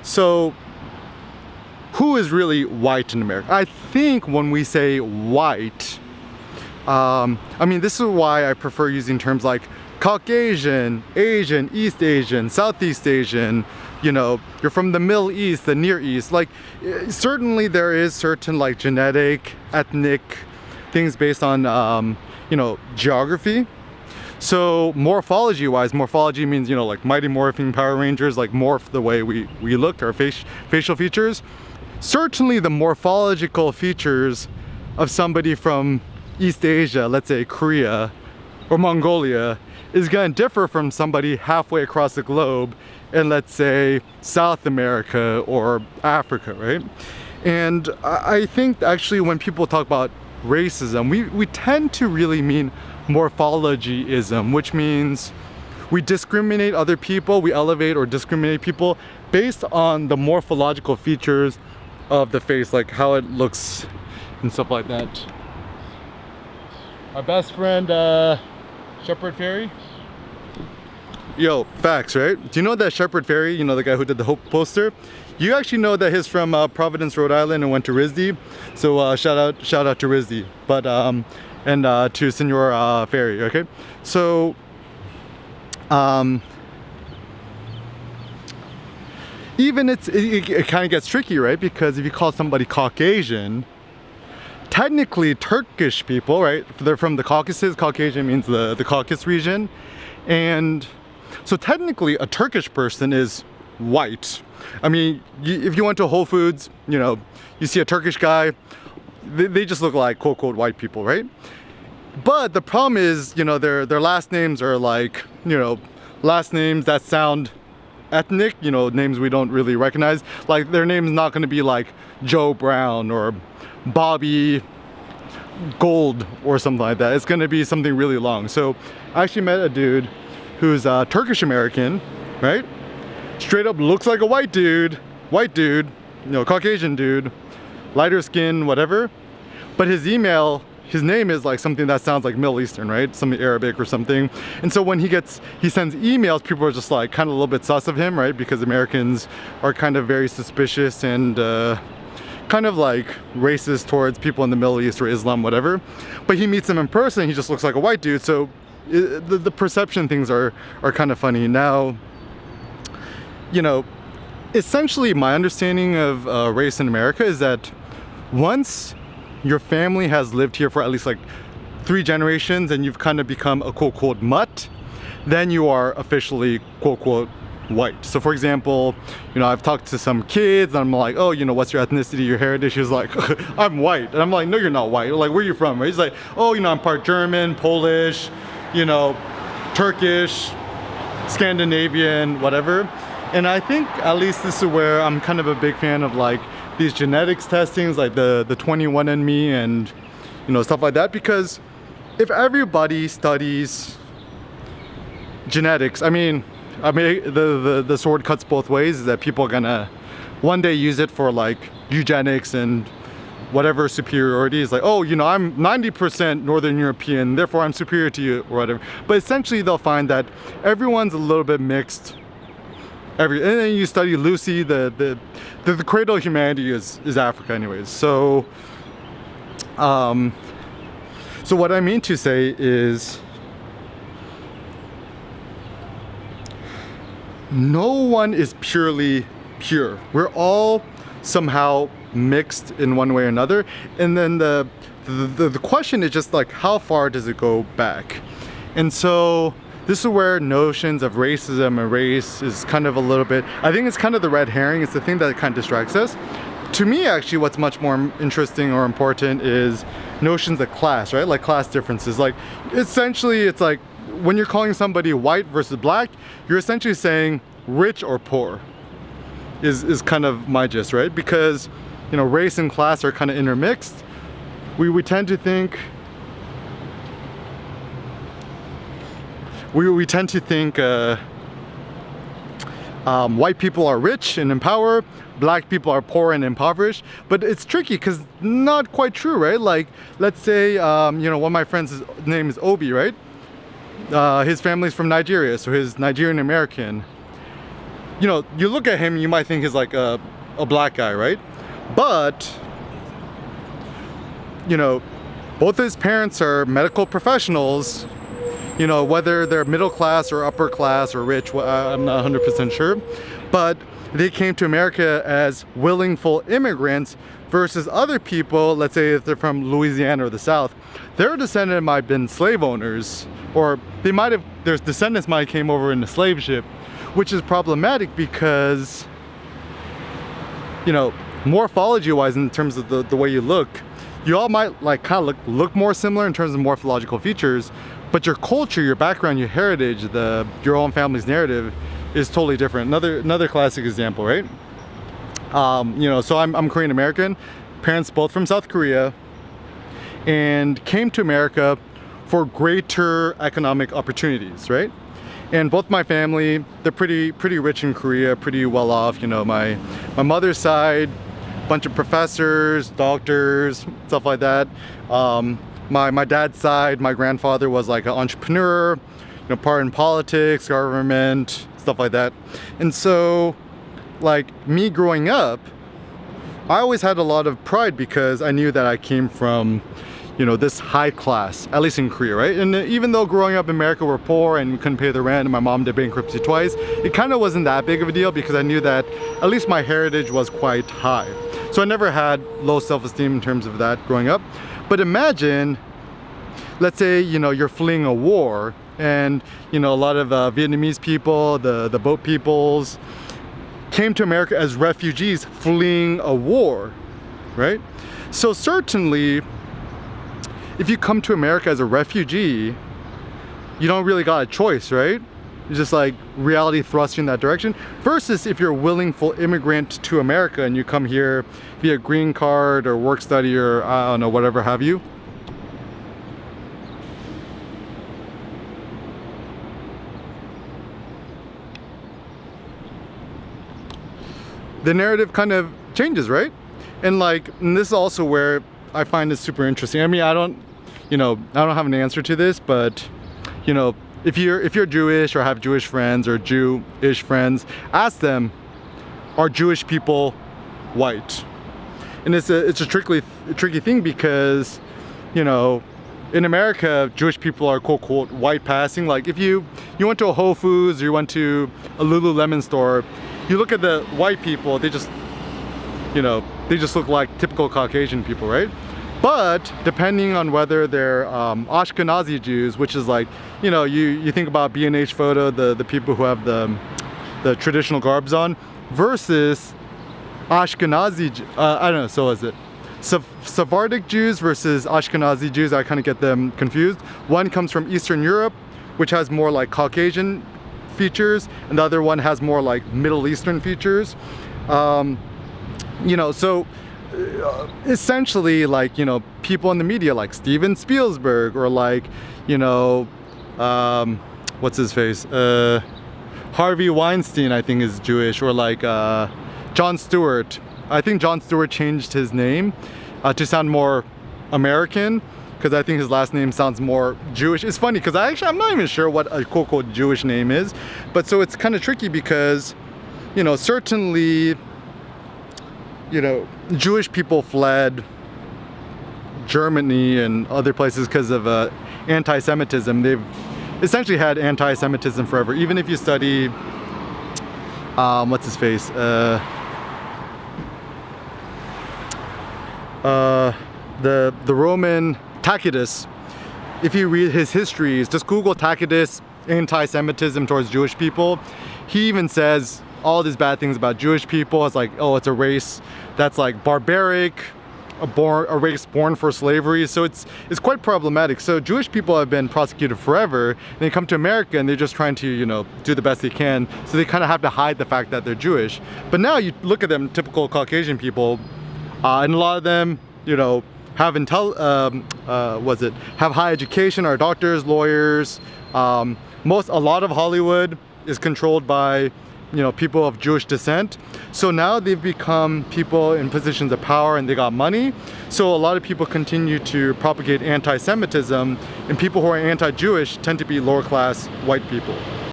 So who is really white in America? I think when we say white, I mean, this is why I prefer using terms like Caucasian, Asian, East Asian, Southeast Asian, you know, you're from the Middle East, the Near East. Like, certainly there is certain like genetic, ethnic things based on, you know, geography. So morphology wise, morphology means, you know, like Mighty Morphing Power Rangers, like morph the way we look, our facial features. Certainly the morphological features of somebody from East Asia, let's say Korea or Mongolia, is going to differ from somebody halfway across the globe in, let's say, South America or Africa, right? And I think actually when people talk about racism, we tend to really mean morphologyism, which means we discriminate other people, we elevate or discriminate people based on the morphological features of the face, like how it looks and stuff like that. Our best friend, Shepard Fairey. Yo, facts, right? Do you know that Shepard Fairey, you know, the guy who did the Hope poster? You actually know that he's from Providence, Rhode Island, and went to RISD. So shout out to RISD, but and to Senor Fairey. Okay, so even it kind of gets tricky, right? Because if you call somebody Caucasian, technically Turkish people, right? They're from the Caucasus. Caucasian means the Caucasus region, and so technically a Turkish person is white. I mean, if you went to Whole Foods, you know, you see a Turkish guy, they just look like quote unquote white people, right? But the problem is, you know, their last names are like, you know, last names that sound ethnic, you know, names we don't really recognize. Like their name's not going to be like Joe Brown or Bobby Gold or something like that. It's going to be something really long. So I actually met a dude who's Turkish American, right? Straight up looks like a white dude, you know, Caucasian dude, lighter skin, whatever. But his name is like something that sounds like Middle Eastern, right? Something Arabic or something. And so when he sends emails, people are just like kind of a little bit sus of him, right? Because Americans are kind of very suspicious and kind of like racist towards people in the Middle East or Islam, whatever. But he meets them in person, he just looks like a white dude. So the perception things are kind of funny. Now, you know, essentially my understanding of race in America is that once your family has lived here for at least like 3 generations and you've kind of become a quote unquote mutt, then you are officially quote unquote white. So for example, you know, I've talked to some kids and I'm like, oh, you know, what's your ethnicity, your heritage? He was like, I'm white. And I'm like, no, you're not white. Like, where are you from? Right? He's like, oh, you know, I'm part German, Polish, you know, Turkish, Scandinavian, whatever. And I think at least this is where I'm kind of a big fan of like these genetics testings, like the 21andMe and, you know, stuff like that. Because if everybody studies genetics, I mean the sword cuts both ways, is that people are gonna one day use it for like eugenics and whatever superiority is like, oh, you know, I'm 90% Northern European, therefore I'm superior to you or whatever. But essentially they'll find that everyone's a little bit mixed. And then you study Lucy, the cradle of humanity is Africa anyways. So so what I mean to say is no one is purely pure. We're all somehow mixed in one way or another. And then the question is just like, how far does it go back? And so this is where notions of racism and race is kind of a little bit, I think it's kind of the red herring. It's the thing that kind of distracts us. To me, actually, what's much more interesting or important is notions of class, right? Like class differences. Like essentially, it's like when you're calling somebody white versus black, you're essentially saying rich or poor is kind of my gist, right? Because, you know, race and class are kind of intermixed. We tend to think we tend to think white people are rich and in power, black people are poor and impoverished. But it's tricky because not quite true, right? Like, let's say, you know, one of my friends' name is Obi, right? His family's from Nigeria, so he's Nigerian American. you know, you look at him, you might think he's like a black guy, right? But, you know, both his parents are medical professionals. You know, whether they're middle class or upper class or rich, I'm not 100% sure. But they came to America as willingful immigrants versus other people, let's say if they're from Louisiana or the South, their descendants might have been slave owners, or they might have, their descendants might have came over in a slave ship, which is problematic because, you know, morphology wise, in terms of the way you look, you all might like kind of look more similar in terms of morphological features, but your culture, your background, your heritage, your own family's narrative is totally different. Another classic example, right? You know, so I'm Korean American, parents both from South Korea, and came to America for greater economic opportunities, right? And both my family, they're pretty rich in Korea, pretty well off. You know, my mother's side, bunch of professors, doctors, stuff like that. My dad's side, my grandfather was like an entrepreneur, you know, part in politics, government, stuff like that. And so, like me growing up, I always had a lot of pride because I knew that I came from, you know, this high class, at least in Korea, right? And even though growing up in America we're poor and we couldn't pay the rent and my mom did bankruptcy twice, it kind of wasn't that big of a deal because I knew that at least my heritage was quite high. So I never had low self-esteem in terms of that growing up. But imagine, let's say, you know, you're fleeing a war and, you know, a lot of Vietnamese people, the boat peoples, came to America as refugees fleeing a war, right? So certainly, if you come to America as a refugee, you don't really got a choice, right? It's just like reality thrusts you in that direction. Versus if you're a willingful immigrant to America and you come here via green card or work study or I don't know, whatever have you. The narrative kind of changes, right? And this is also where I find it super interesting. I mean, I don't have an answer to this, but you know, if you're Jewish or have Jewish friends or Jewish friends, ask them, are Jewish people white? And it's a tricky thing because, you know, in America, Jewish people are quote unquote white passing. Like if you went to a Whole Foods or you went to a Lululemon store, you look at the white people, they just look like typical Caucasian people, right? But depending on whether they're Ashkenazi Jews, which is like, you know, you think about B&H photo, the people who have the traditional garbs on, versus Ashkenazi, I don't know, so is it Sephardic Jews versus Ashkenazi Jews? I kind of get them confused. One comes from Eastern Europe, which has more like Caucasian features, and the other one has more like Middle Eastern features. You know, so essentially, like, you know, people in the media like Steven Spielberg or like, you know, what's his face, Harvey Weinstein, I think is Jewish, or like Jon Stewart. I think Jon Stewart changed his name to sound more American, because I think his last name sounds more Jewish. It's funny because I'm not even sure what a quote-unquote Jewish name is, but so it's kind of tricky because, you know, certainly, you know, Jewish people fled Germany and other places because of anti-Semitism. They've essentially had anti-Semitism forever. Even if you study, what's his face? The Roman Tacitus. If you read his histories, just Google Tacitus anti-Semitism towards Jewish people. He even says all these bad things about Jewish people. It's like, oh, it's a race that's like barbaric, a race born for slavery. So it's quite problematic. So Jewish people have been prosecuted forever, and they come to America and they're just trying to, you know, do the best they can. So they kind of have to hide the fact that they're Jewish. But now you look at them, typical Caucasian people, and a lot of them, you know, have have high education, are doctors, lawyers. A lot of Hollywood is controlled by, you know, people of Jewish descent. So now they've become people in positions of power and they got money. So a lot of people continue to propagate anti-Semitism, and people who are anti-Jewish tend to be lower class white people.